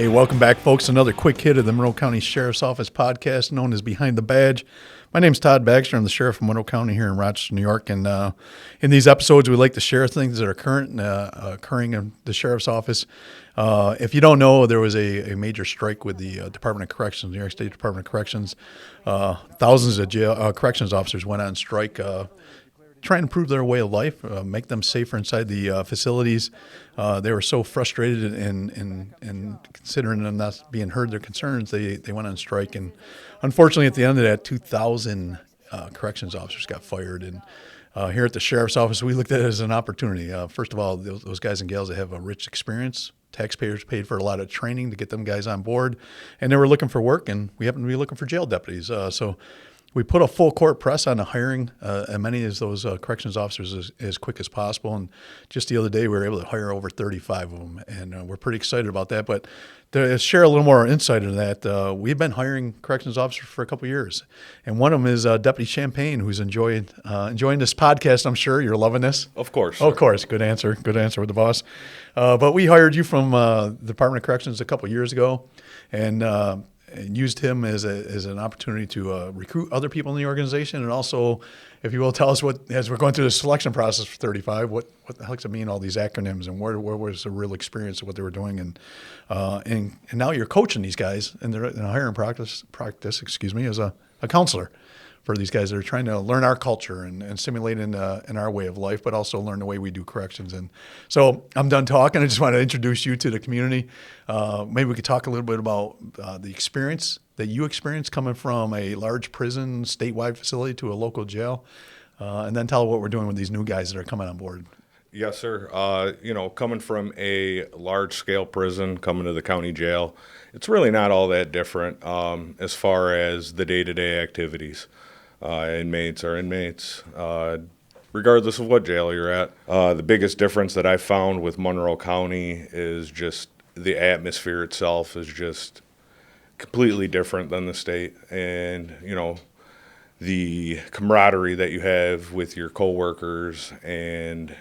Hey, welcome back, folks. Another quick hit of the Monroe County Sheriff's Office podcast known as Behind the Badge. My name's Todd, Baxter. I'm the sheriff of Monroe County here in Rochester, New York. And in these episodes, we like to share things that are current occurring in the sheriff's office. If you don't know, there was a major strike with the Department of Corrections, New York State Department of Corrections. Thousands of corrections officers went on strike trying to improve their way of life, make them safer inside the facilities. They were so frustrated and considering them not being heard their concerns, they went on strike. And unfortunately, at the end of that, 2,000 corrections officers got fired. And here at the Sheriff's Office, we looked at it as an opportunity. First of all, those guys and gals that have a rich experience, taxpayers paid for a lot of training to get them guys on board, and they were looking for work, and we happened to be looking for jail deputies. So we put a full court press on the hiring as many of those corrections officers as quick as possible. And just the other day, we were able to hire over 35 of them, and we're pretty excited about that. But to share a little more insight into that, we've been hiring corrections officers for a couple of years. And one of them is Deputy Champagne, who's enjoying this podcast, I'm sure. You're loving this? Of course. Of course. Good answer. Good answer with the boss. But we hired you from the Department of Corrections a couple of years ago, and used him as an opportunity to recruit other people in the organization, and also, if you will, tell us what, as we're going through the selection process for 35, what the heck does it mean, all these acronyms, and where was the real experience of what they were doing, and now you're coaching these guys, and they're in a hiring practice, as a counselor for these guys that are trying to learn our culture and simulate in our way of life, but also learn the way we do corrections. And so I'm done talking. I just want to introduce you to the community. Maybe we could talk a little bit about the experience that you experienced coming from a large prison, statewide facility to a local jail, and then tell what we're doing with these new guys that are coming on board. Yes, sir. Coming from a large-scale prison, coming to the county jail, it's really not all that different as far as the day-to-day activities. Inmates are inmates, regardless of what jail you're at. The biggest difference that I found with Monroe County is just the atmosphere itself is just completely different than the state. And, the camaraderie that you have with your coworkers and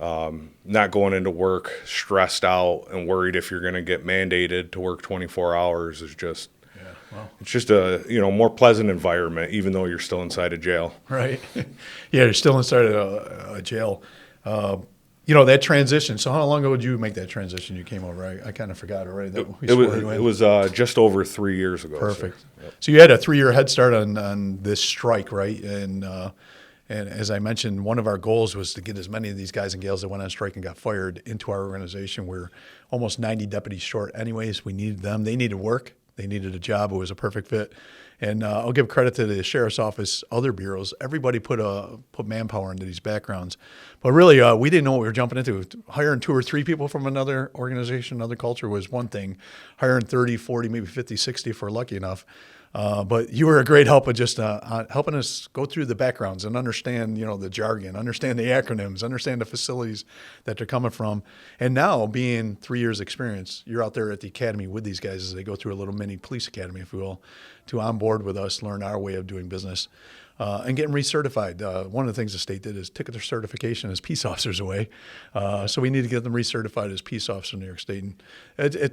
not going into work stressed out and worried if you're going to get mandated to work 24 hours is just, it's just a more pleasant environment, even though you're still inside a jail. Right. Yeah, you're still inside a jail. That transition. So how long ago did you make that transition? You came over. I kind of forgot already. It was just over 3 years ago. Perfect. Yep. So you had a 3-year head start on this strike, right? And as I mentioned, one of our goals was to get as many of these guys and gals that went on strike and got fired into our organization. We're almost 90 deputies short anyways. We needed them. They needed work. They needed a job. It was a perfect fit. And I'll give credit to the Sheriff's Office, other bureaus. Everybody put manpower into these backgrounds. But really, we didn't know what we were jumping into. Hiring 2 or 3 people from another organization, another culture was one thing. Hiring 30, 40, maybe 50, 60 if we're lucky enough. But you were a great help of just helping us go through the backgrounds and understand, the jargon, understand the acronyms, understand the facilities that they're coming from. And now, being 3 years experience, you're out there at the academy with these guys as they go through a little mini police academy, if you will, to onboard with us, learn our way of doing business, and getting recertified. One of the things the state did is took their certification as peace officers away. So we need to get them recertified as peace officers in New York State. And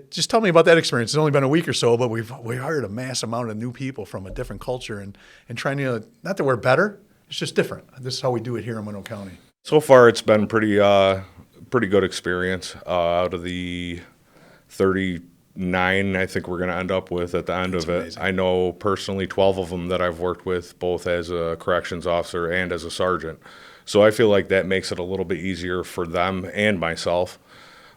just tell me about that experience. It's only been a week or so, but we hired a mass amount of new people from a different culture and trying to, not that we're better, it's just different. This is how we do it here in Monroe County. So far, it's been pretty good experience. Out of the 39, I think we're going to end up with at the end of it. Amazing. I know personally 12 of them that I've worked with, both as a corrections officer and as a sergeant. So I feel like that makes it a little bit easier for them and myself.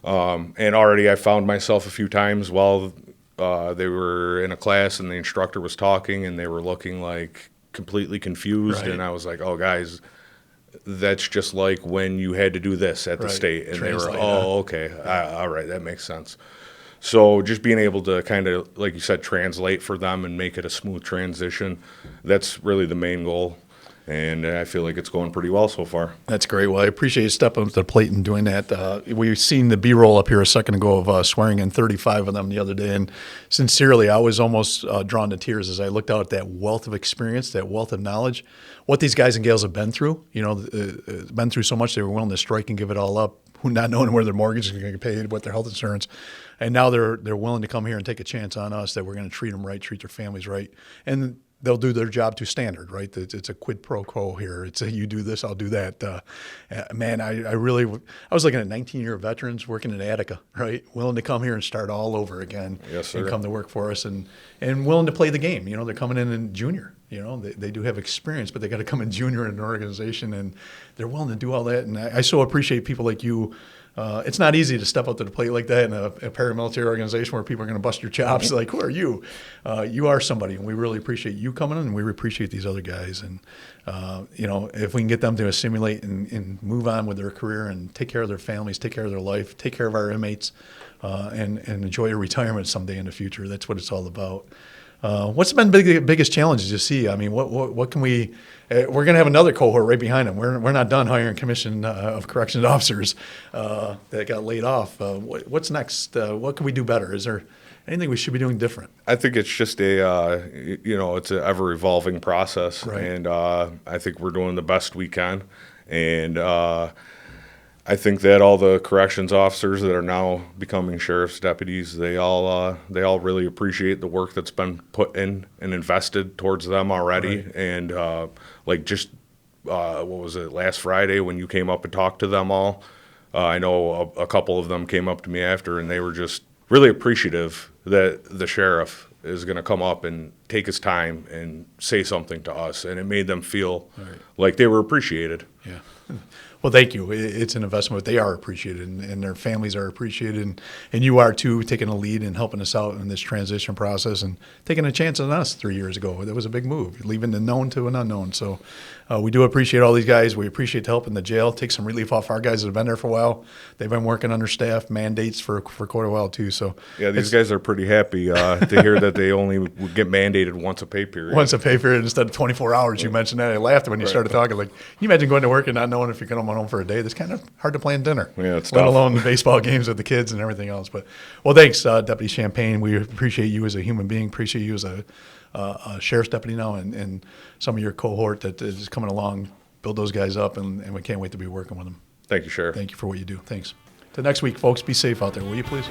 And already I found myself a few times while they were in a class and the instructor was talking and they were looking like completely confused. Right. And I was like, oh, guys, that's just like when you had to do this at the state. And Translate, they were, okay, all right, that makes sense. So just being able to kind of, like you said, translate for them and make it a smooth transition, that's really the main goal. and I feel like it's going pretty well so far. That's great. Well, I appreciate you stepping up to the plate and doing that. We've seen the B-roll up here a second ago of swearing in 35 of them the other day, and sincerely, I was almost drawn to tears as I looked out at that wealth of experience, that wealth of knowledge, what these guys and gals have been through. Been through so much they were willing to strike and give it all up, not knowing where their mortgage is going to get paid, what their health insurance, and now they're willing to come here and take a chance on us that we're going to treat them right, treat their families right, and they'll do their job to standard, right? It's a quid pro quo here. It's a you do this, I'll do that. Man, I was looking at 19-year veterans working in Attica, right? Willing to come here and start all over again. Yes, sir. And come to work for us and willing to play the game. They're coming in junior. They do have experience, but they got to come in junior in an organization, and they're willing to do all that. And I so appreciate people like you. It's not easy to step up to the plate like that in a paramilitary organization where people are going to bust your chops. Like, who are you? You are somebody, and we really appreciate you coming in, and we appreciate these other guys. And, if we can get them to assimilate and move on with their career and take care of their families, take care of their life, take care of our inmates, and enjoy a retirement someday in the future, that's what it's all about. What's been the biggest challenges you see? I mean, what can we? We're going to have another cohort right behind them. We're not done hiring commission of corrections officers that got laid off. What's next? What can we do better? Is there anything we should be doing different? I think it's just it's an ever evolving process, right. And I think we're doing the best we can, and I think that all the corrections officers that are now becoming sheriff's deputies, they all really appreciate the work that's been put in and invested towards them already. Right. And what was it, last Friday when you came up and talked to them all? I know a couple of them came up to me after, and they were just really appreciative that the sheriff is going to come up and take his time and say something to us, and it made them feel like they were appreciated. Yeah. Well, thank you. It's an investment, but they are appreciated, and their families are appreciated, and you are too, taking a lead and helping us out in this transition process and taking a chance on us 3 years ago. That was a big move, leaving the known to an unknown. So we do appreciate all these guys. We appreciate the help in the jail. Take some relief off our guys that have been there for a while. They've been working under staff mandates for quite a while too. So yeah, these guys are pretty happy to hear that they only would get mandated once a pay period. Once a pay period instead of 24 hours. You mentioned that. I laughed when you started talking. Like, can you imagine going to work and not knowing if you're going to come home for a day? That's kind of hard to plan dinner. Yeah, it's let tough. alone the baseball games with the kids and everything else. But well, thanks, Deputy Champagne. We appreciate you as a human being. Appreciate you as a sheriff's deputy now, and some of your cohort that is coming along. Build those guys up, and we can't wait to be working with them. Thank you, Sheriff. Thank you for what you do. Thanks. Till next week, folks. Be safe out there, will you please?